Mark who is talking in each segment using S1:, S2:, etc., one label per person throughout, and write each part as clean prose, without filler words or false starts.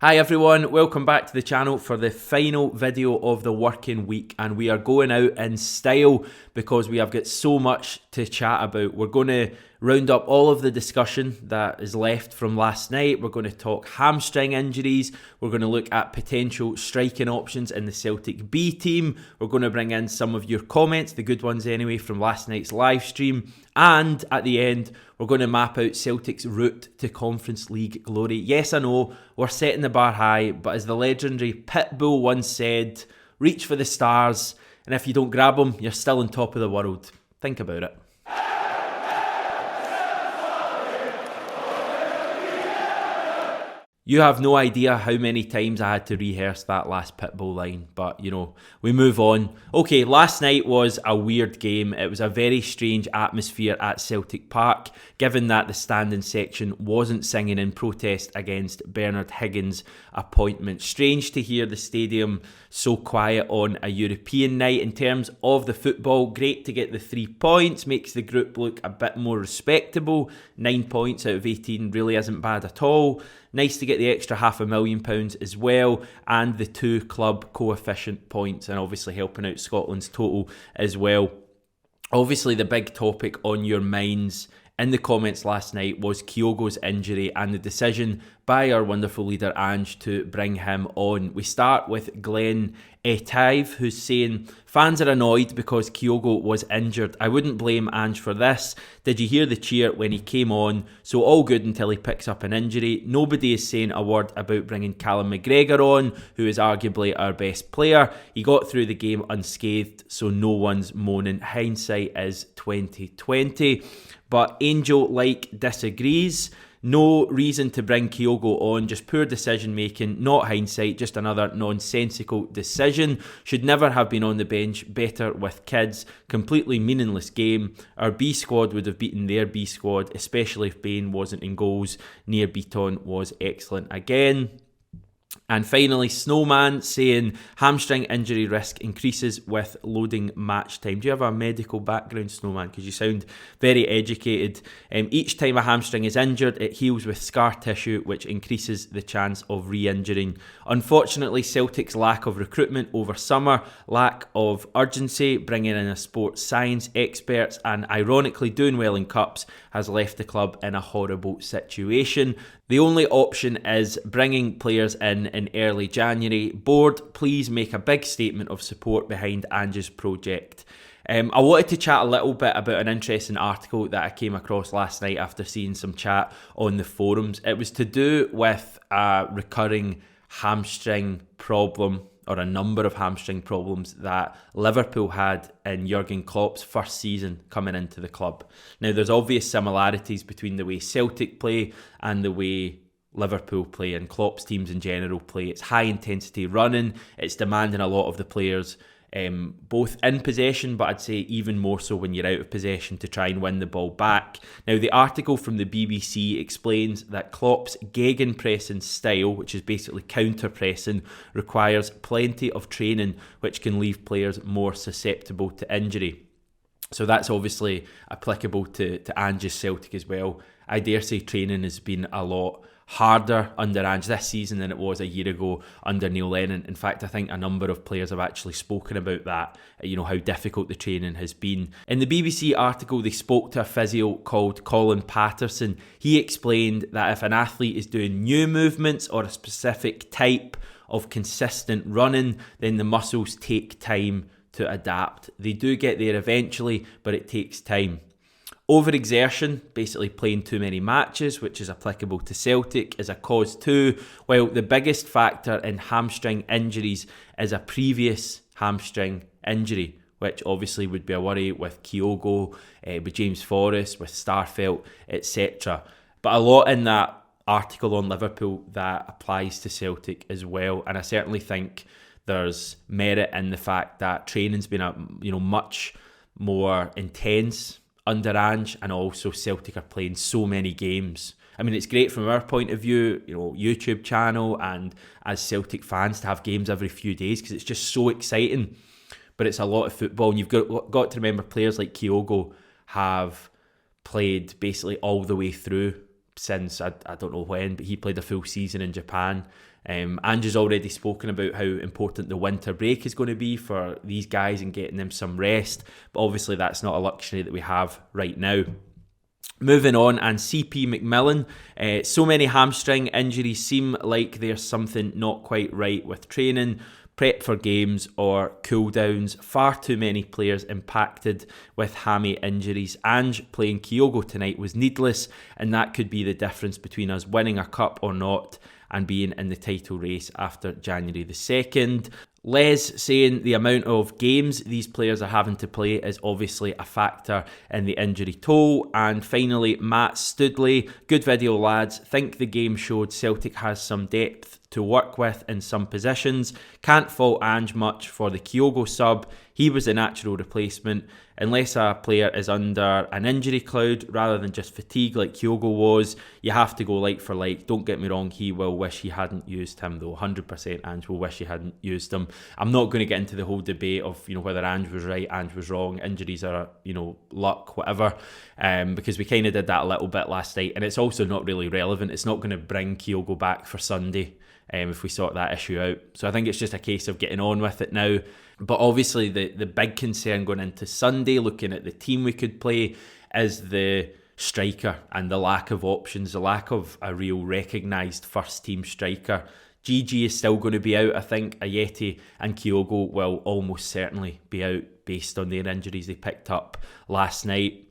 S1: Hi everyone, welcome back to the channel for the final video of the working week, and we are going out in style because we have got so much to chat about. We're going to round up all of the discussion that is left from last night. We're going to talk hamstring injuries. We're going to look at potential striking options in the Celtic B team. We're going to bring in some of your comments, the good ones anyway, from last night's live stream. And at the end, we're going to map out Celtic's route to Conference League glory. Yes, I know, we're setting the bar high, but as the legendary Pitbull once said, reach for the stars, and if you don't grab them, you're still on top of the world. Think about it. You have no idea how many times I had to rehearse that last Pitbull line, but we move on. Okay, last night was a weird game. It was a very strange atmosphere at Celtic Park, given that the standing section wasn't singing in protest against Bernard Higgins' appointment. Strange to hear the stadium so quiet on a European night. In terms of the football, great to get the 3 points, makes the group look a bit more respectable. 9 points out of 18 really isn't bad at all. Nice to get the extra £500,000 as well, and the 2 club coefficient points, and obviously helping out Scotland's total as well. Obviously, the big topic on your minds in the comments last night was Kyogo's injury and the decision by our wonderful leader Ange to bring him on. We start with Glenn Etive, who's saying, fans are annoyed because Kyogo was injured. I wouldn't blame Ange for this. Did you hear the cheer when he came on? So all good until he picks up an injury. Nobody is saying a word about bringing Callum McGregor on, who is arguably our best player. He got through the game unscathed, so no one's moaning. Hindsight is 2020. But Angel disagrees. No reason to bring Kyogo on, just poor decision making, not hindsight, just another nonsensical decision. Should never have been on the bench, better with kids. Completely meaningless game. Our B squad would have beaten their B squad, especially if Bain wasn't in goals. Near Beaton was excellent again. And finally, Snowman saying hamstring injury risk increases with loading match time. Do you have a medical background, Snowman? Because you sound very educated. Each time a hamstring is injured, it heals with scar tissue, which increases the chance of re-injuring. Unfortunately, Celtic's lack of recruitment over summer, lack of urgency, bringing in a sports science experts, and ironically doing well in cups has left the club in a horrible situation. The only option is bringing players in early January. Board, please make a big statement of support behind Ange's project. I wanted to chat a little bit about an interesting article that I came across last night after seeing some chat on the forums. It was to do with a recurring hamstring problem, or a number of hamstring problems that Liverpool had in Jurgen Klopp's first season coming into the club. Now, there's obvious similarities between the way Celtic play and the way Liverpool play, and Klopp's teams in general play. It's high intensity running, it's demanding a lot of the players, both in possession, but I'd say even more so when you're out of possession, to try and win the ball back. Now, the article from the BBC explains that Klopp's gegenpressing style, which is basically counter-pressing, requires plenty of training, which can leave players more susceptible to injury. So that's obviously applicable to Ange's Celtic as well. I dare say training has been a lot harder under Ange this season than it was a year ago under Neil Lennon. In fact, I think a number of players have actually spoken about that, how difficult the training has been. In the BBC article, they spoke to a physio called Colin Patterson. He explained that if an athlete is doing new movements or a specific type of consistent running, then the muscles take time to adapt. They do get there eventually, but it takes time. Overexertion, basically playing too many matches, which is applicable to Celtic, is a cause too. While the biggest factor in hamstring injuries is a previous hamstring injury, which obviously would be a worry with Kyogo, with James Forrest, with Starfelt, etc. But a lot in that article on Liverpool that applies to Celtic as well, and I certainly think there's merit in the fact that training's been much more intense under Ange, and also Celtic are playing so many games. I mean, it's great from our point of view, YouTube channel, and as Celtic fans to have games every few days because it's just so exciting. But it's a lot of football, and you've got to remember players like Kyogo have played basically all the way through since, I don't know when, but he played a full season in Japan. Ange has already spoken about how important the winter break is going to be for these guys and getting them some rest, but obviously that's not a luxury that we have right now. Moving on, and CP McMillan, so many hamstring injuries, seem like there's something not quite right with training, prep for games or cool downs. Far too many players impacted with hammy injuries. Ange playing Kyogo tonight was needless, and that could be the difference between us winning a cup or not and being in the title race after January the 2nd. Les saying the amount of games these players are having to play is obviously a factor in the injury toll. And finally, Matt Studley, good video lads, think the game showed Celtic has some depth to work with in some positions. Can't fault Ange much for the Kyogo sub. He was a natural replacement. Unless a player is under an injury cloud rather than just fatigue like Kyogo was, you have to go like for like. Don't get me wrong, he will wish he hadn't used him though. 100% Ange will wish he hadn't used him. I'm not going to get into the whole debate of whether Ange was right, Ange was wrong, injuries are luck, whatever, because we kind of did that a little bit last night, and it's also not really relevant. It's not going to bring Kyogo back for Sunday if we sort that issue out. So I think it's just a case of getting on with it now. But obviously the big concern going into Sunday, looking at the team we could play, is the striker and the lack of options, the lack of a real recognised first team striker. GG is still going to be out. I think Ayeti and Kyogo will almost certainly be out based on their injuries they picked up last night.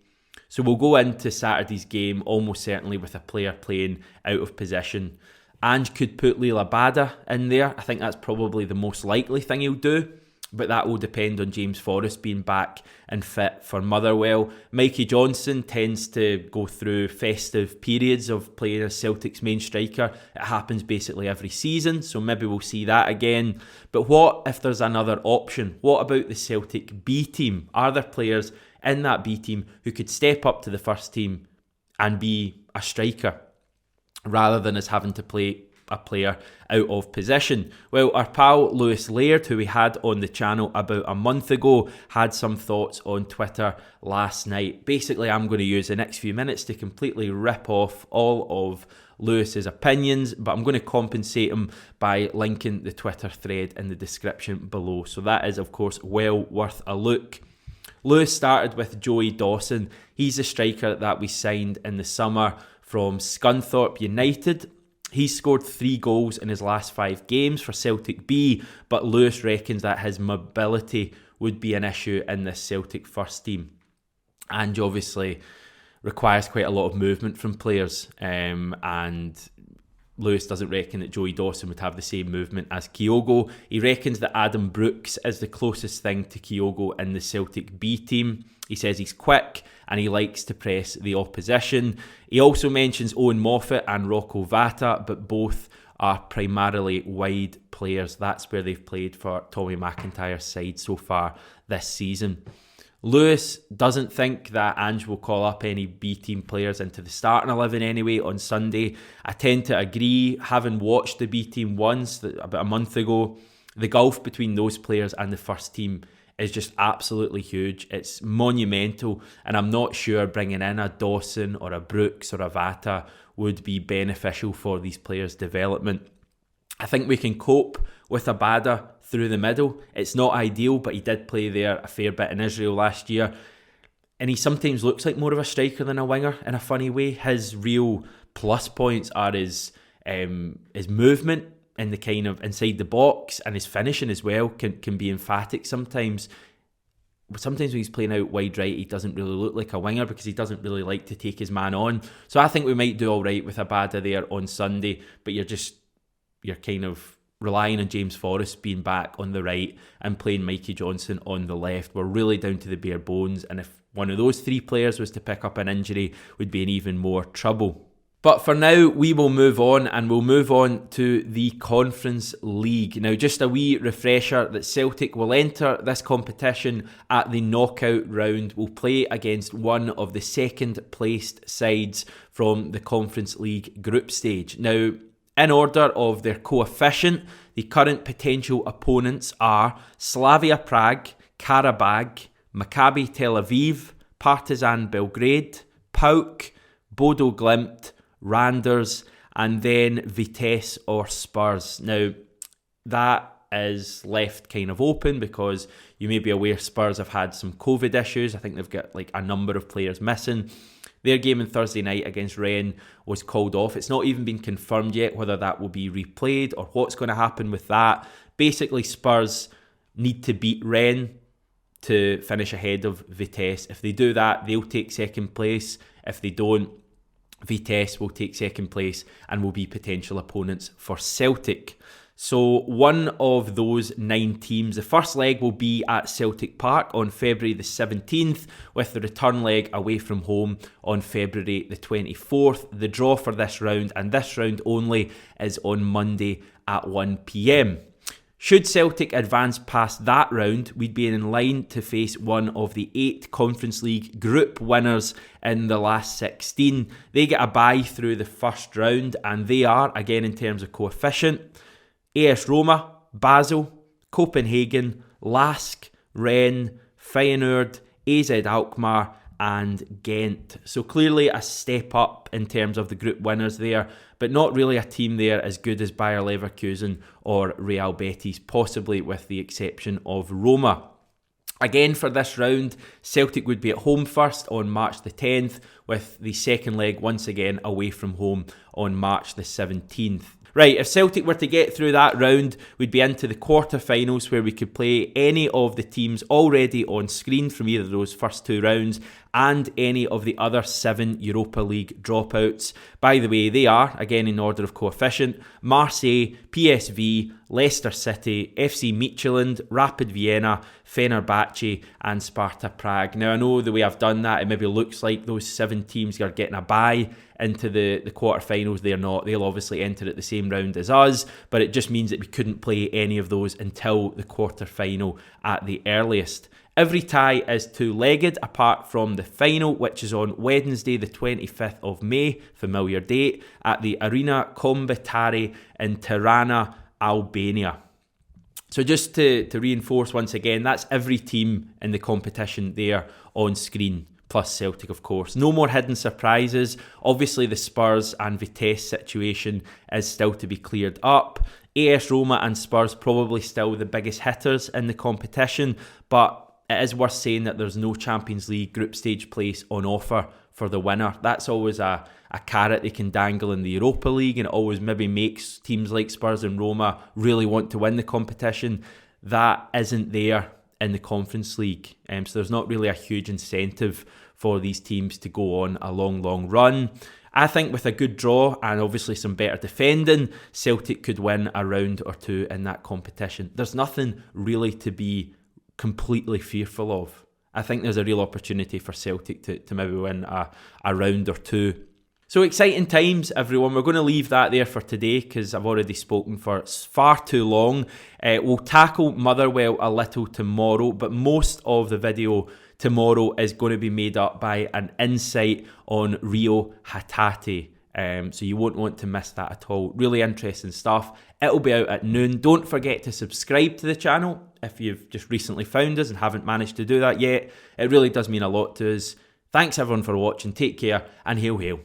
S1: So we'll go into Saturday's game almost certainly with a player playing out of position. Ange could put Lila Bada in there. I think that's probably the most likely thing he'll do, but that will depend on James Forrest being back and fit for Motherwell. Mikey Johnson tends to go through festive periods of playing as Celtic's main striker. It happens basically every season, so maybe we'll see that again. But what if there's another option? What about the Celtic B team? Are there players in that B team who could step up to the first team and be a striker, rather than us having to play a player out of position? Well, our pal Lewis Laird, who we had on the channel about a month ago, had some thoughts on Twitter last night. Basically, I'm going to use the next few minutes to completely rip off all of Lewis's opinions, but I'm going to compensate him by linking the Twitter thread in the description below. So that is, of course, well worth a look. Lewis started with Joey Dawson. He's a striker that we signed in the summer from Scunthorpe United. He scored 3 goals in his last 5 games for Celtic B, but Lewis reckons that his mobility would be an issue in this Celtic first team. Ange obviously requires quite a lot of movement from players, and Lewis doesn't reckon that Joey Dawson would have the same movement as Kyogo. He reckons that Adam Brooks is the closest thing to Kyogo in the Celtic B team. He says he's quick and he likes to press the opposition. He also mentions Owen Moffat and Rocco Vata, but both are primarily wide players. That's where they've played for Tommy McIntyre's side so far this season. Lewis doesn't think that Ange will call up any B team players into the starting 11 anyway on Sunday. I tend to agree. Having watched the B team once, about a month ago, the gulf between those players and the first team is just absolutely huge. It's monumental, and I'm not sure bringing in a Dawson or a Brooks or a Vata would be beneficial for these players' development. I think we can cope with a Bada through the middle. It's not ideal, but he did play there a fair bit in Israel last year, and he sometimes looks like more of a striker than a winger in a funny way. His real plus points are his movement in the kind of inside the box, and his finishing as well can be emphatic sometimes. Sometimes when he's playing out wide right, he doesn't really look like a winger because he doesn't really like to take his man on. So I think we might do all right with a Bada there on Sunday, but you're kind of relying on James Forrest being back on the right and playing Mikey Johnson on the left. We're really down to the bare bones, and if one of those 3 players was to pick up an injury, we'd be in even more trouble. But for now, we will move on, and we'll move on to the Conference League. Now, just a wee refresher that Celtic will enter this competition at the knockout round. We'll play against one of the second placed sides from the Conference League group stage. Now, in order of their coefficient, the current potential opponents are Slavia Prague, Karabag, Maccabi Tel Aviv, Partizan Belgrade, PAOK, Bodo Glimt, Randers and then Vitesse or Spurs. Now, that is left kind of open because you may be aware Spurs have had some COVID issues. I think they've got like a number of players missing. Their game on Thursday night against Rennes was called off. It's not even been confirmed yet whether that will be replayed or what's going to happen with that. Basically, Spurs need to beat Rennes to finish ahead of Vitesse. If they do that, they'll take second place. If they don't, Vitesse will take second place and will be potential opponents for Celtic. So one of those 9 teams, the first leg will be at Celtic Park on February the 17th, with the return leg away from home on February the 24th. The draw for this round, and this round only, is on Monday at 1 p.m. Should Celtic advance past that round, we'd be in line to face one of the 8 Conference League group winners in the last 16. They get a bye through the first round, and they are, again in terms of coefficient, AS Roma, Basel, Copenhagen, Lask, Rennes, Feyenoord, AZ Alkmaar and Ghent. So clearly a step up in terms of the group winners there, but not really a team there as good as Bayer Leverkusen or Real Betis, possibly with the exception of Roma. Again, for this round, Celtic would be at home first on March the 10th, with the second leg once again away from home on March the 17th. Right, if Celtic were to get through that round, we'd be into the quarter-finals where we could play any of the teams already on screen from either of those first 2 rounds and any of the other 7 Europa League dropouts. By the way, they are, again in order of coefficient, Marseille, PSV, Leicester City, FC Midtjylland, Rapid Vienna, Fenerbahce and Sparta Prague. Now, I know the way I've done that, it maybe looks like those 7 teams are getting a bye into the quarterfinals. They're not. They'll obviously enter at the same round as us, but it just means that we couldn't play any of those until the quarterfinal at the earliest. Every tie is 2-legged apart from the final, which is on Wednesday the 25th of May, familiar date, at the Arena Kombitari in Tirana, Albania. So just to reinforce once again, that's every team in the competition there on screen, plus Celtic of course. No more hidden surprises. Obviously the Spurs and Vitesse situation is still to be cleared up. AS Roma and Spurs probably still the biggest hitters in the competition, but it is worth saying that there's no Champions League group stage place on offer for the winner. That's always a carrot they can dangle in the Europa League, and it always maybe makes teams like Spurs and Roma really want to win the competition. That isn't there in the Conference League, so there's not really a huge incentive for these teams to go on a long run. I think with a good draw and obviously some better defending, Celtic could win a round or 2 in that competition. There's nothing really to be completely fearful of. I think there's a real opportunity for Celtic to maybe win a round or 2. So exciting times, everyone. We're going to leave that there for today because I've already spoken for far too long. We'll tackle Motherwell a little tomorrow, but most of the video tomorrow is going to be made up by an insight on Rio Hatate. So you won't want to miss that at all. Really interesting stuff. It'll be out at noon. Don't forget to subscribe to the channel if you've just recently found us and haven't managed to do that yet. It really does mean a lot to us. Thanks everyone for watching. Take care and hail hail.